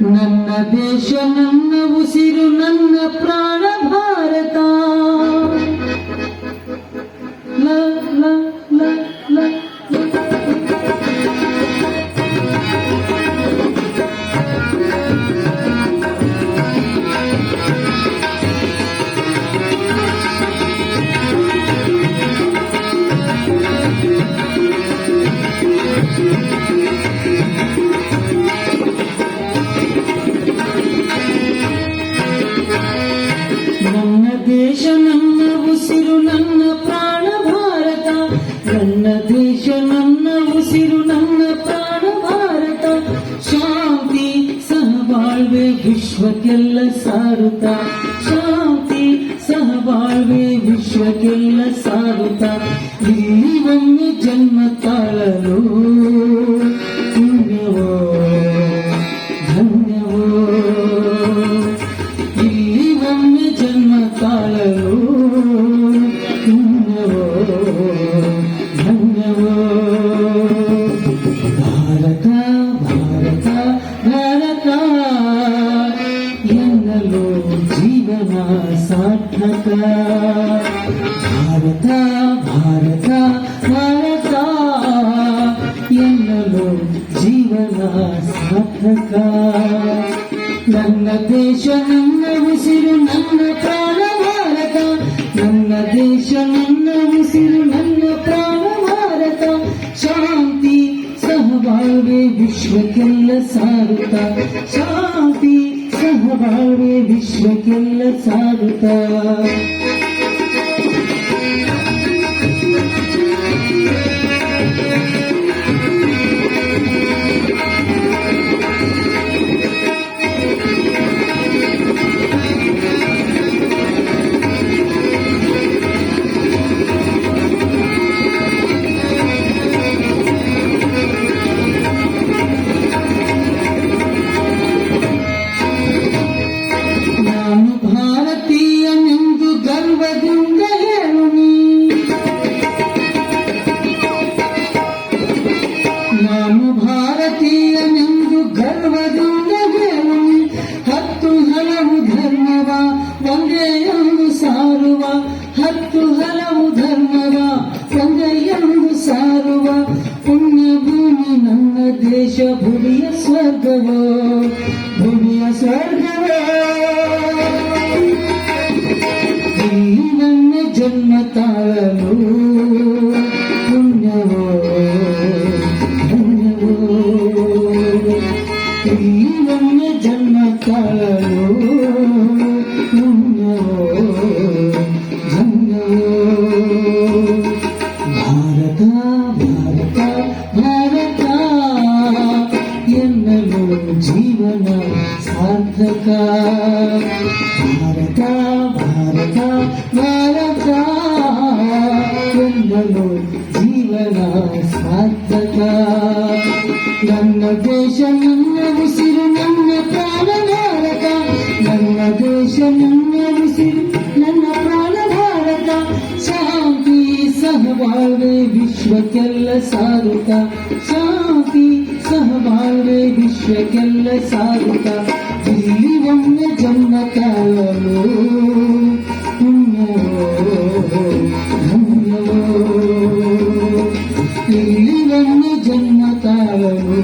ನನ್ನ ದೇಶ ನನ್ನ ಉಸಿರು ನನ್ನ ಪ್ರಾಣ ಭಾರತ ಲ ಲ ಲ ಲ ನನ್ನ ದೇಶ ನನ್ನ ಉಸಿರು ನನ್ನ ಪ್ರಾಣ ಭಾರತ ನನ್ನ ದೇಶ ನನ್ನ ಉಸಿರು ನನ್ನ ಪ್ರಾಣ ಭಾರತ ಶಾಂತಿ ಸಹಬಾಳ್ವೆ ವಿಶ್ವಕ್ಕೆಲ್ಲ ಸಾರುತ್ತ ಶಾಂತಿ ಸಹಬಾಳ್ವೆ ವಿಶ್ವಕ್ಕೆಲ್ಲ ಸಾರುತ್ತ ಇಲ್ಲಿ ಒಮ್ಮೆ ಜನ್ಮ ತಾಳಲು ಪುಣ್ಯವೋ ಧನ್ಯವೋ ಜನ್ಮ ತಾಳಲು ಪುಣ್ಯವೋ ಧನ್ಯವೋ ಭಾರತ ಭಾರತ ಭಾರತ ಎನ್ನಲು ಜೀವನ ಸಾರ್ಥಕ ಭಾರತ ಭಾರತ ಭಾರತ ಎನ್ನಲು ಜೀವನ ಸಾರ್ಥಕ ನನ್ನ ದೇಶ ನನ್ನ ಉಸಿರು ನನ್ನ ಪ್ರಾಣ ಭಾರತ ನನ್ನ ದೇಶ ನನ್ನ ಉಸಿರು ನನ್ನ ಪ್ರಾಣ ಭಾರತ ಶಾಂತಿ ಸಹಬಾಳ್ವೆ ವಿಶ್ವಕ್ಕೆಲ್ಲ ಸಾರುತ್ತ ಶಾಂತಿ ಸಹಬಾಳ್ವೆ ವಿಶ್ವಕ್ಕೆಲ್ಲ ಸಾರುತ್ತ ನಾನು ಭಾರತೀಯನೆಂದು ಗರ್ವದಿಂದ ಹೇಳುನಿ ನಾನು ಭಾರತೀಯನೆಂದು ಗರ್ವದಿಂದ ಹೇಳುನಿ ಹತ್ತು ಹಲವು ಧರ್ಮವ ಒಂದೇ ಎಂದು ಸಾರುವ ಹತ್ತು ಹಲವು ಧರ್ಮವ ಒಂದೇ ಎಂದು ಸಾರುವ ಪುಣ್ಯ ಭೂಮಿ ನನ್ನ ದೇಶ ಭೂಮಿಯ ಸ್ವರ್ಗವೋ ಭೂಮಿಯ ಸ್ವರ್ಗವೋ ಇಲ್ಲಿ ನನ್ನ ಜನ್ಮ ತಾಳಲು ಪುಣ್ಯವೋ ಧನ್ಯವೋ ಇಲ್ಲಿ ನನ್ನ ಜನ್ಮ ತಾಳಲು ಪುಣ್ಯವೋ ಧನ್ಯವೋ ಭಾರತ ಭಾರತ ಭಾರತ ಎನ್ನಲು ಜೀವನ ಸಾರ್ಥಕ ಭಾರತ ಭಾರತ ಭಾರತ ಎನ್ನಲು ಜೀವನ ಸಾರ್ಥಕ ನನ್ನ ದೇಶ ನನ್ನ ಉಸಿರು ನನ್ನ ಪ್ರಾಣ ಭಾರತ ನನ್ನ ದೇಶ ನನ್ನ ಉಸಿರು ನನ್ನ ಪ್ರಾಣ ಭಾರತ ಶಾಂತಿ ಸಹಬಾಳ್ವೆ ವಿಶ್ವಕ್ಕೆಲ್ಲ ಸಾರುತ್ತ ಶಾಂತಿ ಸಹಬಾಳ್ವೆ ವಿಶ್ವಕ್ಕೆಲ್ಲ ಸಾರುತ್ತ ಇಲ್ಲಿ ಒಮ್ಮೆ ಜನ್ಮ ತಾಳಲು ಪುಣ್ಯವೋ ಧನ್ಯವೋ ಇಲ್ಲಿ ಒಮ್ಮೆ ಜನ್ಮ ತಾಳಲು